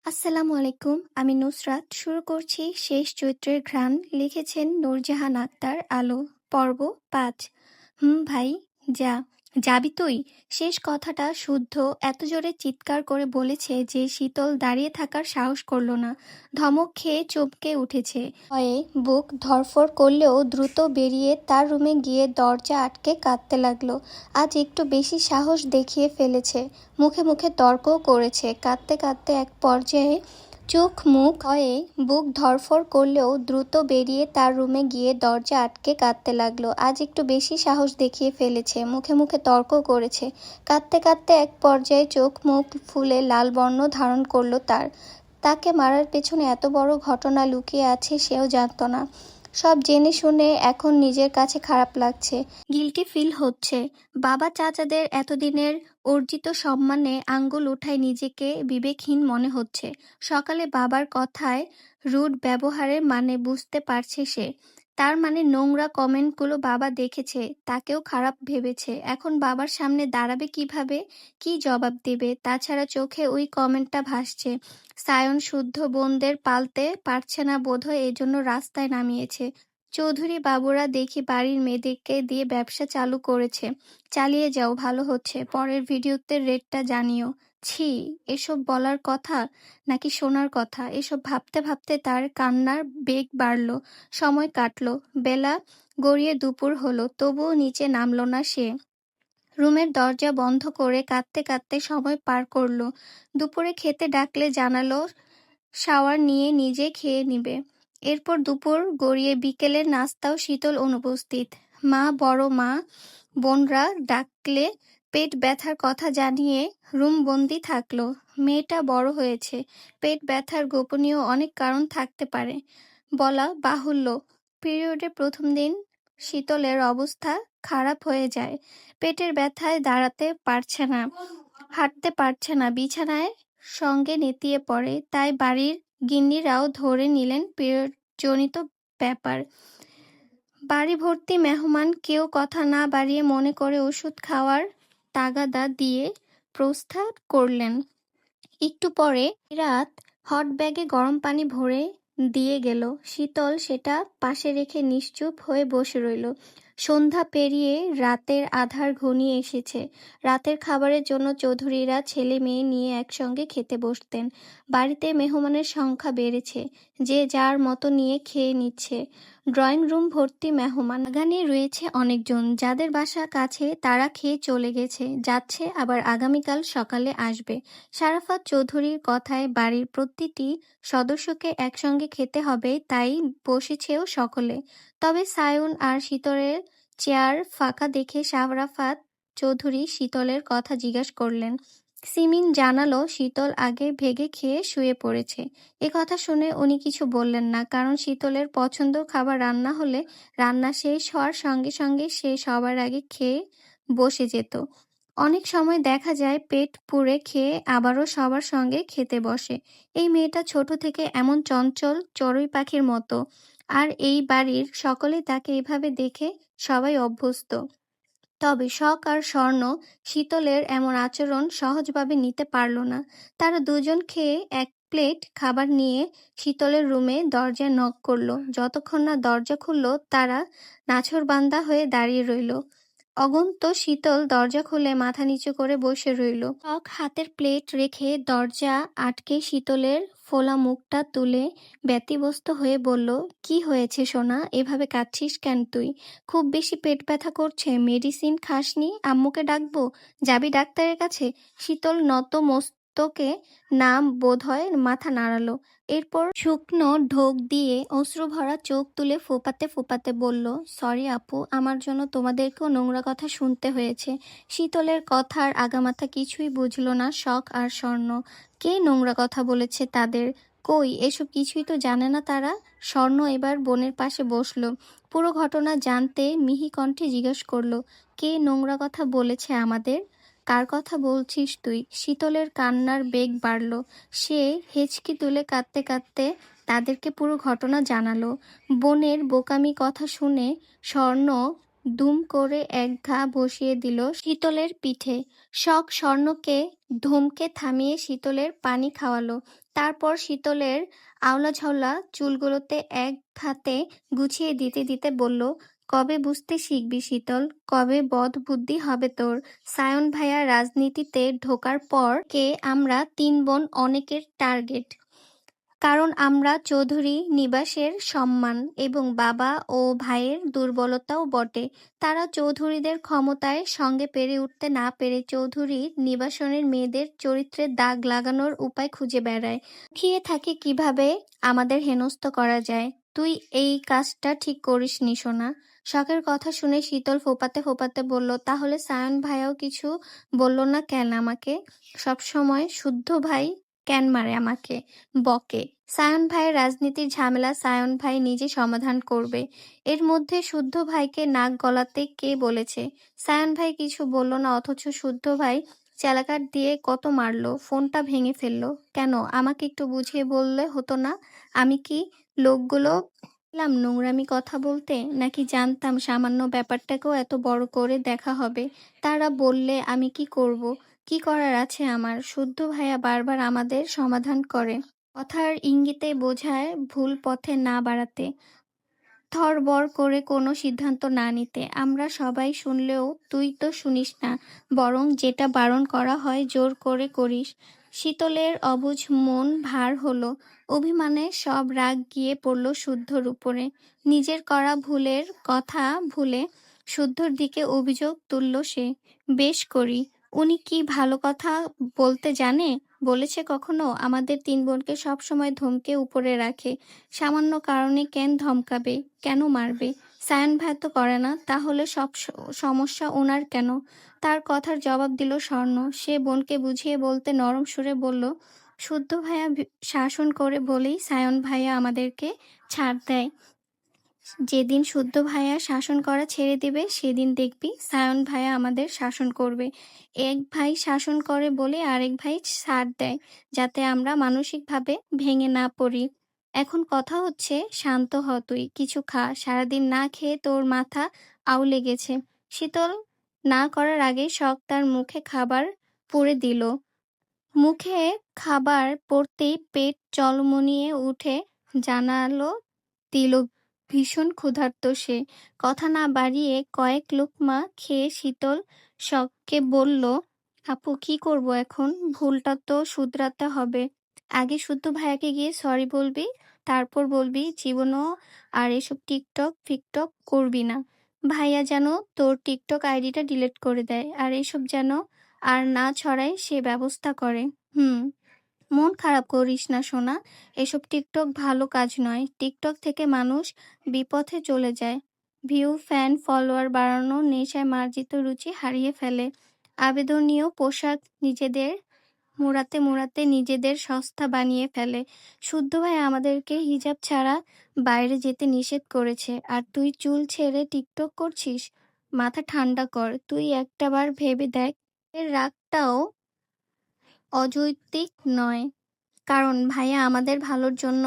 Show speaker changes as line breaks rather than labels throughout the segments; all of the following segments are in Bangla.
আসসালামু আলাইকুম। আমি নুসরাত। শুরু করছি শেষ চৈত্রের ঘ্রাণ। লিখেছেন নূরজাহান আক্তার। আলো, পর্ব ৫। ভাই, যা। যাবি তুই? শেষ কথাটা শুদ্ধ এত জোরে চিৎকার করে বলেছে যে শীতল দাঁড়িয়ে থাকার সাহস করল না। ধমক খেয়ে চমকে উঠেছে। ভয়ে বুক ধড়ফড় করলেও দ্রুত বেরিয়ে তার রুমে গিয়ে দরজা আটকে কাঁদতে লাগলো। আজ একটু বেশি সাহস দেখিয়ে ফেলেছে। মুখে মুখে তর্কও করেছে। কাঁদতে কাঁদতে এক পর্যায়ে চোখ মুখ হয়ে বুক ধড়ফড় করলেও দ্রুত বেরিয়ে তার রুমে গিয়ে দরজা আটকে কাঁদতে লাগলো। আজ একটু বেশি সাহস দেখিয়ে ফেলেছে। মুখে মুখে তর্ক করেছে। কাঁদতে কাঁদতে এক পর্যায়ে চোখ মুখ ফুলে লাল বর্ণ ধারণ করলো তার। তাকে মারার পেছনে এত বড় ঘটনা লুকিয়ে আছে সেও জানতো না। সব জেনে শুনে এখন নিজের কাছে খারাপ লাগছে। গিল্টি ফিল হচ্ছে। বাবা চাচাদের এতদিনের অর্জিত সম্মানে আঙ্গুল উঠায় নিজেকে বিবেকহীন মনে হচ্ছে। সকালে বাবার কথায় রুড ব্যবহারের মানে বুঝতে পারছে সে। তার মানে নোংরা কমেন্টগুলো বাবা দেখেছে, তাকেও খারাপ ভেবেছে। এখন বাবার সামনে দাঁড়াবে কিভাবে, কি জবাব দেবে? তাছাড়া চোখে ওই কমেন্টটা ভাসছে। সায়ন শুদ্ধ বোনদের পালতে পারছে না বোধহয়, এজন্য রাস্তায় নামিয়েছে। চৌধুরী বাবুরা দেখি বাড়ির মেয়েদেরকে দিয়ে ব্যবসা চালু করেছে। চালিয়ে যাও, ভালো হচ্ছে। পরের ভিডিওতে রেটটা জানিও। ছি, এসব বলার কথা নাকি শোনার কথা? এসব ভাবতে ভাবতে তার কান্নার বেগ বাড়ল। সময় কাটলো। বেলা গড়িয়ে দুপুর হলো, তবুও নিচে নামল না সে। রুমের দরজা বন্ধ করে কাঁদতে কাঁদতে সময় পার করলো। দুপুরে খেতে ডাকলে জানালো শাওয়ার নিয়ে নিজে খেয়ে নিবে। এরপর দুপুর গড়িয়ে বিকেলের নাস্তাও শীতল অনুপস্থিত। মা, বড় মা, বোনরা ডাকলে পেট ব্যথার কথা জানিয়ে রুমবন্দি থাকলো। মেয়েটা বড় হয়েছে। পেট ব্যথার গোপনীয় অনেক কারণ থাকতে পারে, বলা বাহুল্য। পিরিয়ডের প্রথম দিন শীতলের অবস্থা খারাপ হয়ে যায়। পেটের ব্যথায় দাঁড়াতে পারছে না, হাঁটতে পারছে না, বিছানায় সঙ্গে নেতিয়ে পড়ে। তাই বাড়ির গিন্নিরাও ধরে নিলেন পিরিয়ডজনিত ব্যাপার। বাড়ি ভর্তি মেহমান, কেউ কথা না বাড়িয়ে মনে করে ওষুধ খাওয়ার তাগাদা দিয়ে প্রস্থান করলেন। একটু পরে রাত হট ব্যাগে গরম পানি ভরে দিয়ে গেল। শীতল সেটা পাশে রেখে নিশ্চুপ হয়ে বসে রইল। সন্ধ্যা পেরিয়ে রাতের আঁধার ঘনিয়ে এসেছে। রাতের খাবারের জন্য চৌধুরীরা ছেলে মেয়ে নিয়ে একসঙ্গে খেতে বসতেন। বাড়িতে মেহমানের সংখ্যা বেড়েছে। যে যার মতো নিয়ে খেয়ে নিচ্ছে। ড্রয়িং রুম ভর্তি মেহমান। বাগানে রয়েছে অনেকজন, যাদের বাসা কাছে তারা খেয়ে চলে গেছে, যাচ্ছে, আবার আগামীকাল সকালে আসবে। শারাফাত চৌধুরীর কথায় বাড়ির প্রতিটি সদস্যকে একসঙ্গে খেতে হবে, তাই বসেছেও সকলে। তবে সায়ন আর শীতলের চেয়ার ফাঁকা দেখে শারাফাত চৌধুরী শীতলের কথা জিজ্ঞাসা করলেন। সিমিন জানালো শীতল আগে ভেগে খেয়ে শুয়ে পড়েছে। এ কথা শুনে উনি কিছু বললেন না, কারণ শীতলের পছন্দ খাবার রান্না হলে রান্না শেষ হওয়ার সঙ্গে সঙ্গে সে সবার আগে খেয়ে বসে যেত। অনেক সময় দেখা যায় পেট পুড়ে খেয়ে আবারও সবার সঙ্গে খেতে বসে। এই মেয়েটা ছোট থেকে এমন চঞ্চল, চড়ুই পাখির মতো। আর এই বাড়ির সকলেই তাকে এভাবে দেখে সবাই অভ্যস্ত। তবে শখ আর স্বর্ণ শীতলের এমন আচরণ সহজভাবে নিতে পারল না। তারা দুজন খেয়ে এক প্লেট খাবার নিয়ে শীতলের রুমে দরজায় নক করলো। যতক্ষণ না দরজা খুলল, তারা নাছোড়বান্দা হয়ে দাঁড়িয়ে রইল। অগন্ত শীতল দরজা খুলে মাথা নিচু করে বসে রইল। শখ হাতের প্লেট রেখে দরজা আটকে শীতলের ফোলা মুখটা তুলে ব্যতিব্যস্ত হয়ে বলল, কি হয়েছে সোনা, এভাবে কাঁদছিস কেন তুই? খুব বেশি পেট ব্যথা করছে? মেডিসিন খাসনি? আম্মুকে ডাকবো? যাবি ডাক্তারের কাছে? শীতল নত মস্তকে না বোধহয় মাথা নাড়ালো। এরপর শুকনো ঢোক দিয়ে অশ্রুভরা চোখ তুলে ফোঁপাতে ফোঁপাতে বলল, সরি আপু, আমার জন্য তোমাদেরকেও নোংরা কথা শুনতে হয়েছে। শীতলের কথার আগামাথা কিছুই বুঝল না শখ আর স্বর্ণ। কে নোংরা কথা বলেছে তাদের? কই, এসব কিছুই তো জানে না তারা। স্বর্ণ এবার বোনের পাশে বসলো। পুরো ঘটনা জানতে মিহি কণ্ঠে জিজ্ঞেস করলো, কে নোংরা কথা বলেছে আমাদের? কার কথা বলছিস তুই? শীতলের কান্নার বেগ বাড়ল। সে হেঁচকি তুলে কাঁদতে কাঁদতে তাদেরকে পুরো ঘটনা জানালো। বোনের বোকামি কথা শুনে স্বর্ণ দুম করে এক ঘা বসিয়ে দিল শীতলের পিঠে। শখ স্বর্ণকে ধমকে থামিয়ে শীতলের পানি খাওয়ালো। তারপর শীতলের আওলা-ঝাওলা চুলগুলোতে এক হাতে গুছিয়ে দিতে দিতে বলল, কবে বুঝতে শিখবি শীতল? কবে বদ বুদ্ধি হবে তোর? সায়ন ভাইয়া রাজনীতিতে ঢোকার পর কে আমরা তিন বোন অনেকের টার্গেট। কারণ আমরা চৌধুরী নিবাসের সম্মান এবং বাবা ও ভাইয়ের দুর্বলতাও বটে। তারা চৌধুরীদের ক্ষমতায় সঙ্গে পেরে উঠতে না পেরে চৌধুরী নিবাসনের মেয়েদের চরিত্রে দাগ লাগানোর উপায় খুঁজে বেড়ায়। লুকিয়ে থাকে কিভাবে আমাদের হেনস্থ করা যায়। তুই এই কাজটা ঠিক করিসনি সোনা। শখের কথা শুনে শীতল ফোঁপাতে ফোঁপাতে বলল, তাহলে সায়ন ভাইয়াও কিছু বলল না কেন আমাকে? সবসময় শুদ্ধ ভাই কেন মারে আমাকে, বকে? সায়ন ভাইয়ের রাজনীতির ঝামেলা সায়ন ভাই নিজে সমাধান করবে। এর মধ্যে শুদ্ধ ভাইকে নাক গলাতে কে বলেছে? সায়ন ভাই কিছু বলল না, অথচ শুদ্ধ ভাই চালাকাট দিয়ে কত মারলো, ফোনটা ভেঙে ফেললো। কেন? আমাকে একটু বুঝিয়ে বললে হতো না? আমি কি লোকগুলো এলাম নোংরামি কথা বলতে, নাকি জানতাম সামান্য ব্যাপারটাকেও এত বড় করে দেখা হবে? তারা বললে আমি কি করব? কি করার আছে আমার? শুদ্ধ ভাইয়া বারবার আমাদের সমাধান করে, কথার ইঙ্গিতে বোঝায় ভুল পথে না বাড়াতে, থরবর করে কোনো সিদ্ধান্ত না নিতে। আমরা সবাই শুনলেও তুই তো শুনিস না, বরং যেটা বারণ করা হয় জোর করে করিস। শীতলের অবুঝ মন ভার হলো। অভিমানে সব রাগ গিয়ে পড়ল শুদ্ধর উপরে। নিজের করা ভুলের কথা ভুলে শুদ্ধর দিকে অভিযোগ তুলল সে। বেশ করি, উনি কি ভালো কথা বলতে জানে? বলেছে কখনো? আমাদের তিন বোনকে সব সময় ধমকে উপরে রাখে। সামান্য কারণে কেন ধমকাবে, কেন মারবে? সায়ন ভাই তো করে না, তাহলে সব সমস্যা ওনার কেন? তার কথার জবাব দিল স্বর্ণ। সে বোনকে বুঝিয়ে বলতে নরম সুরে বলল, শুদ্ধ ভাইয়া শাসন করে বলেই সায়ন ভাইয়া আমাদেরকে ছাড় দেয়। যেদিন শুদ্ধ ভাইয়া শাসন করা ছেড়ে দিবে সেদিন দেখবি সায়ন ভাইয়া আমাদের শাসন করবে। এক ভাই শাসন করে বলে আরেক ভাই ছাড় দেয়, যাতে আমরা মানসিকভাবে ভেঙে না পড়ি। এখন কথা হচ্ছে, শান্ত হ তুই, কিছু খা। সারাদিন না খেয়ে তোর মাথা আউলে গেছে। শীতল না করার আগেই শখ তার মুখে খাবার পুরে দিল। মুখে খাবার পড়তেই পেট চলমনিয়ে উঠে জানালো দিল ভীষণ ক্ষুধার্ত সে। কথা না বাড়িয়ে কয়েক লোকমা খেয়ে শীতল শখকে বলল, আপু কি করব এখন? ভুলটা তো শুধরাতে হবে। আগে শুদ্ধ ভাইয়াকে গিয়ে সরি বলবি, তারপর বলবি জীবনও আর এসব টিকটক ফিকটক করবি না। ভাইয়া যেন তোর টিকটক আইডিটা ডিলিট করে দেয়, আর এসব যেন আর না ছড়ায় সে ব্যবস্থা করে। হুম। মন খারাপ করিস না সোনা, এসব টিকটক ভালো কাজ নয়। টিকটক থেকে মানুষ বিপথে চলে যায়। ভিউ, ফ্যান, ফলোয়ার বাড়ানোর নেশায় মার্জিত রুচি হারিয়ে ফেলে। আবেদনীয় পোশাক নিজেদের মুড়াতে মুড়াতে নিজেদের সস্তা বানিয়ে ফেলে। শুদ্ধ ভাই আমাদেরকে হিজাব ছাড়া বাইরে যেতে নিষেধ করেছে, আর তুই চুল ছেড়ে টিকটক করছিস? মাথা ঠান্ডা কর, তুই একটাবার ভেবে দেখ। এর রাগটাও অযৌক্তিক নয়, কারণ ভাইয়া আমাদের ভালোর জন্য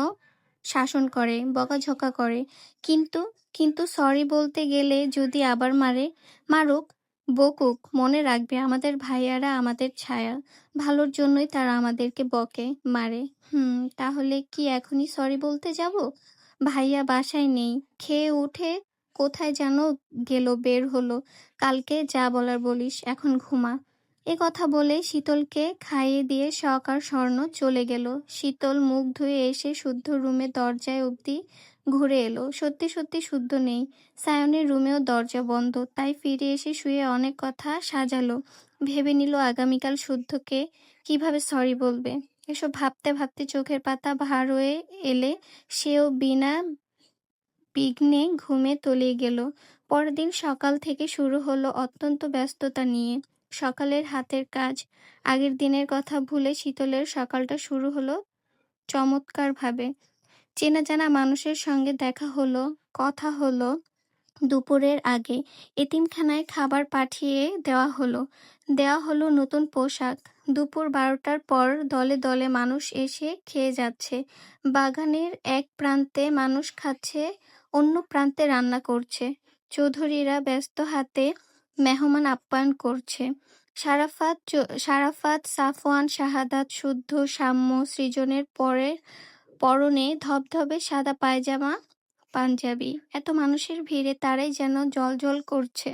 শাসন করে, বকাঝকা করে। কিন্তু কিন্তু সরি বলতে গেলে যদি আবার মারে, মারুক, বকুক, মনে রাখবে আমাদের ভাইয়ারা আমাদের ছায়া। ভালোর জন্যই তারা আমাদেরকে বকে, মারে। তাহলে কি এখনই সরি বলতে যাব? ভাইয়া বাসায় নেই, খেয়ে উঠে কোথায় যেন গেল, বের হলো। কালকে যা বলার বলিস, এখন ঘুমা। এ কথা বলে শীতলকে খাইয়ে দিয়ে শখ আর স্বর্ণ চলে গেল। শীতল মুখ ধুয়ে এসে শুদ্ধ রুমে দরজায় অবধি ঘুরে এলো। সত্যি সত্যি শুদ্ধ নেই। সায়নের রুমেও দরজা বন্ধ। তাই ফিরে এসে শুয়ে অনেক কথা সাজালো। ভেবে নিল আগামীকাল শুদ্ধকে কিভাবে সরি বলবে। এসব ভাবতে ভাবতে চোখের পাতা ভার হয়ে এলে সেও বিনা বিঘ্নে ঘুমে তলিয়ে গেল। পরের দিন সকাল থেকে শুরু হলো অত্যন্ত ব্যস্ততা নিয়ে। সকালের হাতের কাজ। আগের দিনের কথা ভুলে শীতলের সকালটা শুরু হলো চমৎকারভাবে। চেনা জানা মানুষের সঙ্গে দেখা হলো, কথা হলো। দুপুরের আগে এতিমখানায় খাবার পাঠিয়ে দেওয়া হলো নতুন পোশাক। দুপুর 12টার পর দলে দলে মানুষ এসে খেয়ে যাচ্ছে। বাগানের এক প্রান্তে মানুষ খাচ্ছে, অন্য প্রান্তে রান্না করছে। চৌধুরীরা ব্যস্ত হাতে মেহমান আপ্যায়ন করছে। সারাফাত, সাফওয়ান, শাহাদাত, শুদ্ধ, সাম্য, সৃজনের পরনে ধবধবে সাদা পায়জামা, পাঞ্জাবি। এত মানুষের ভিড়ে তারাই যেন জ্বলজ্বল করছে।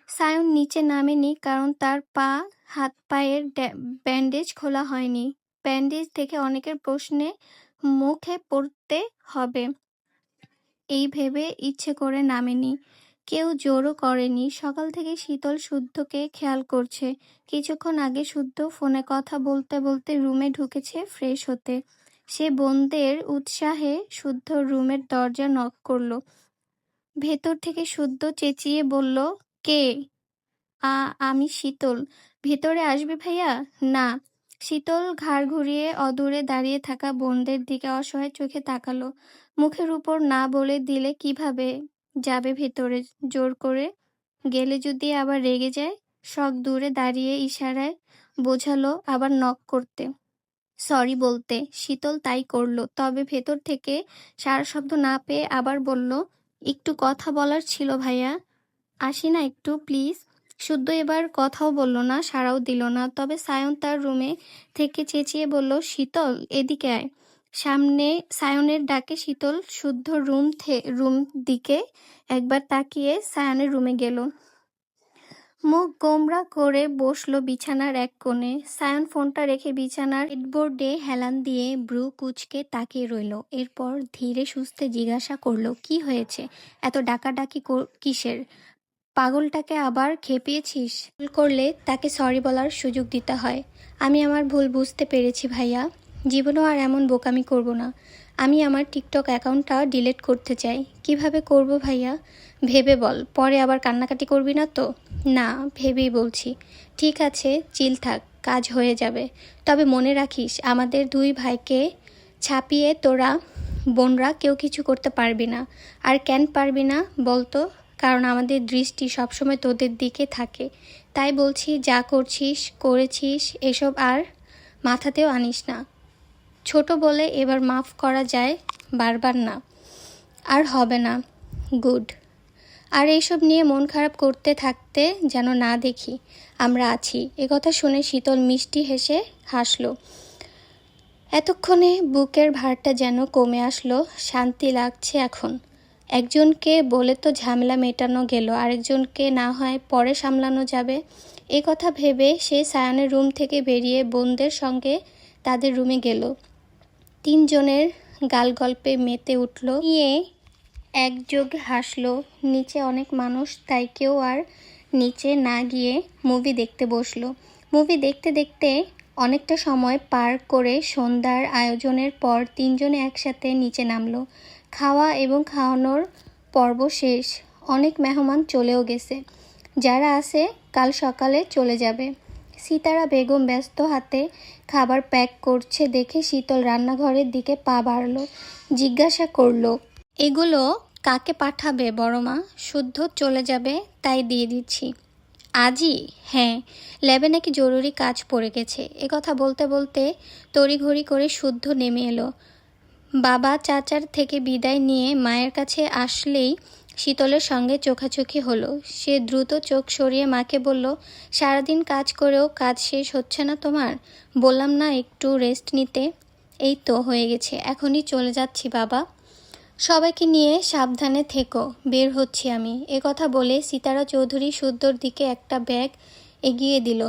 সায়ন নিচে নামেনি, কারণ তার হাত পায়ের ব্যান্ডেজ খোলা হয়নি। ব্যান্ডেজ দেখে অনেকের প্রশ্নে মুখে পড়তে হবে, এই ভেবে ইচ্ছে করে নামেনি। কেউ জোরও করেনি। সকাল থেকে শীতল শুদ্ধকে খেয়াল করছে। কিছুক্ষণ আগে শুদ্ধ ফোনে কথা বলতে বলতে রুমে ঢুকেছে ফ্রেশ হতে। সে বোনদের উৎসাহে শুদ্ধ রুমের দরজা নক করলো। ভেতর থেকে শুদ্ধ চেঁচিয়ে বলল, কে? আমি শীতল। ভেতরে আসবে ভাইয়া? না। শীতল ঘাড় ঘুরিয়ে অদূরে দাঁড়িয়ে থাকা বোনদের দিকে অসহায় চোখে তাকালো। মুখের উপর না বলে দিলে কিভাবে যাবে ভেতরে? জোর করে গেলে যদি আবার রেগে যায়? শখ দূরে দাঁড়িয়ে ইশারায় বোঝালো আবার নক করতে, সরি বলতে। শীতল তাই করলো। তবে ভেতর থেকে সারা শব্দ না পেয়ে আবার বলল, একটু কথা বলার ছিল ভাইয়া, আসি না একটু প্লিজ? শুদ্ধ এবার কথাও বলল না, সাড়াও দিল না। তবে সায়ন তার রুমে থেকে চেঁচিয়ে বলল, শীতল এদিকে আয়। সামনে সায়নের ডাকে শীতল শুদ্ধ রুম দিকে একবার তাকিয়ে সায়নের রুমে গেল। মুখ গোমরা করে বসলো বিছানার এক কোণে। সায়ন ফোনটা রেখে বিছানার হেডবোর্ডে হেলান দিয়ে ব্রু কুঁচকে তাকিয়ে রইল। এরপর ধীরে সুস্থে জিজ্ঞাসা করলো, কি হয়েছে? এত ডাকাডাকি কিসের? পাগলটাকে আবার খেপিয়েছিস? ভুল করলে তাকে সরি বলার সুযোগ দিতে হয়। আমি আমার ভুল বুঝতে পেরেছি ভাইয়া। জীবনেও আর এমন বোকামি করব না। আমি আমার টিকটক অ্যাকাউন্টটা ডিলিট করতে চাই। কিভাবে করব ভাইয়া? ভেবে বল, পরে আবার কান্নাকাটি করবি না তো? না, ভেবেই বলছি। ঠিক আছে, চিল থাক, কাজ হয়ে যাবে। তবে মনে রাখিস, আমাদের দুই ভাইকে ছাপিয়ে তোরা বোনরা কেউ কিছু করতে পারবি না। আর কেন পারবি না বলতো? কারণ আমাদের দৃষ্টি সবসময় তোদের দিকে থাকে। তাই বলছি, যা করেছিস এসব আর মাথাতেও আনিস না। ছোট বলে এবার মাফ করা যায়, বারবার না। আর হবে না। গুড। আর এইসব নিয়ে মন খারাপ করতে থাকতে যেন না দেখি আমরা আছি। একথা শুনে শীতল মিষ্টি হেসে হাসল। এতক্ষণে বুকের ভারটা যেন কমে আসলো। শান্তি লাগছে এখন। একজনকে বলে তো ঝামেলা মেটানো গেল, আরেকজনকে না হয় পরে সামলানো যাবে। এ কথা ভেবে সে সায়নের রুম থেকে বেরিয়ে বোনদের সঙ্গে তাদের রুমে গেল। তিনজনের গালগল্পে মেতে উঠল, নিয়ে একযোগে হাসলো। নিচে অনেক মানুষ, তাই কেউ আর নিচে না গিয়ে মুভি দেখতে বসলো। মুভি দেখতে দেখতে অনেকটা সময় পার করে সন্ধ্যার আয়োজনের পর তিনজনে একসাথে নিচে নামলো। খাওয়া এবং খাওয়ানোর পর্ব শেষ। অনেক মেহমান চলেও গেছে। যারা আছে কাল সকালে চলে যাবে। সিতারা বেগম ব্যস্ত হাতে খাবার প্যাক করছে দেখে শীতল রান্নাঘরের দিকে পা বাড়ল। জিজ্ঞাসা করলো, এগুলো কাকে পাঠাবে বড়মা? শুদ্ধ চলে যাবে, তাই দিয়ে দিচ্ছি। আজই? হ্যাঁ, ল্যাবে নাকি জরুরি কাজ পড়ে গেছে। কথা বলতে বলতে তড়িঘড়ি করে শুদ্ধ নেমে এলো। বাবা চাচার থেকে বিদায় নিয়ে মায়ের কাছে আসলেই শীতলের সঙ্গে চোখাচোখি হলো। সে দ্রুত চোখ সরিয়ে মাকে বলল, সারাদিন কাজ করেও কাজ শেষ হচ্ছে না তোমার? বললাম না একটু রেস্ট নিতে। এই তো হয়ে গেছে, এখনই চলে যাচ্ছি বাবা। সবাইকে নিয়ে সাবধানে থেকো, বের হচ্ছি আমি। কথা বলে সিতারা চৌধুরী শুদ্ধর দিকে একটা ব্যাগ এগিয়ে দিল।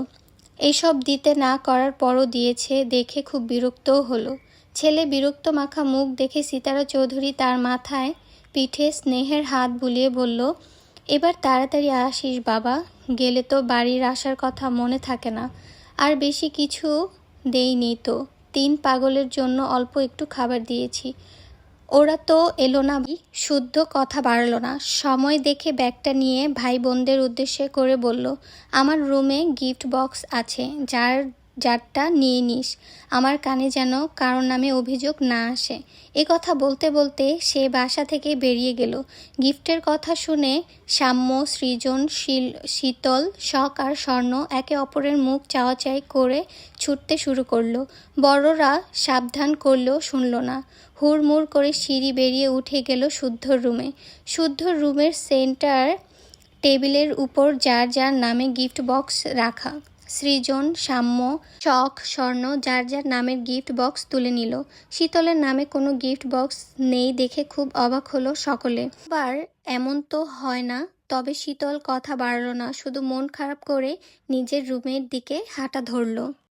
এইসব দিতে না করার পরও দিয়েছে দেখে খুব বিরক্তও হলো। ছেলে বিরক্ত মাখা মুখ দেখে সিতারা চৌধুরী তার মাথায় পিঠে স্নেহের হাত বুলিয়ে বলল, এবার তাড়াতাড়ি আসিস বাবা, গেলে তো বাড়ির আসার কথা মনে থাকে না। আর বেশি কিছু দেইনি তো, 3 পাগলের জন্য অল্প একটু খাবার দিয়েছি। ওরা তো এলো না। শুদ্ধ কথা বাড়ল না। সময় দেখে ব্যাগটা নিয়ে ভাই বোনদের উদ্দেশ্যে করে বলল, আমার রুমে গিফট বক্স আছে, যার যারটা নিয়ে নিস, আমার কানে যেন কারোর নামে অভিযোগ না আসে। এ কথা বলতে বলতে সে বাসা থেকে বেরিয়ে গেল। গিফটের কথা শুনে সাম্য, সৃজন, শীতল, শখ আর স্বর্ণ একে অপরের মুখ চাওয়াচাই করে ছুটতে শুরু করলো। বড়রা সাবধান করলেও শুনল না। হুড়মুড় করে সিঁড়ি বেরিয়ে উঠে গেল শুদ্ধর রুমে। শুদ্ধর রুমের সেন্টার টেবিলের উপর যার যার নামে গিফট বক্স রাখা। সৃজন, সাম্য, শখ, স্বর্ণ যার যার নামের গিফট বক্স তুলে নিল। শীতলের নামে কোনো গিফট বক্স নেই দেখে খুব অবাক হলো সকলে। বার এমন তো হয় না। তবে শীতল কথা বাড়ল না, শুধু মন খারাপ করে নিজের রুমের দিকে হাঁটা ধরল।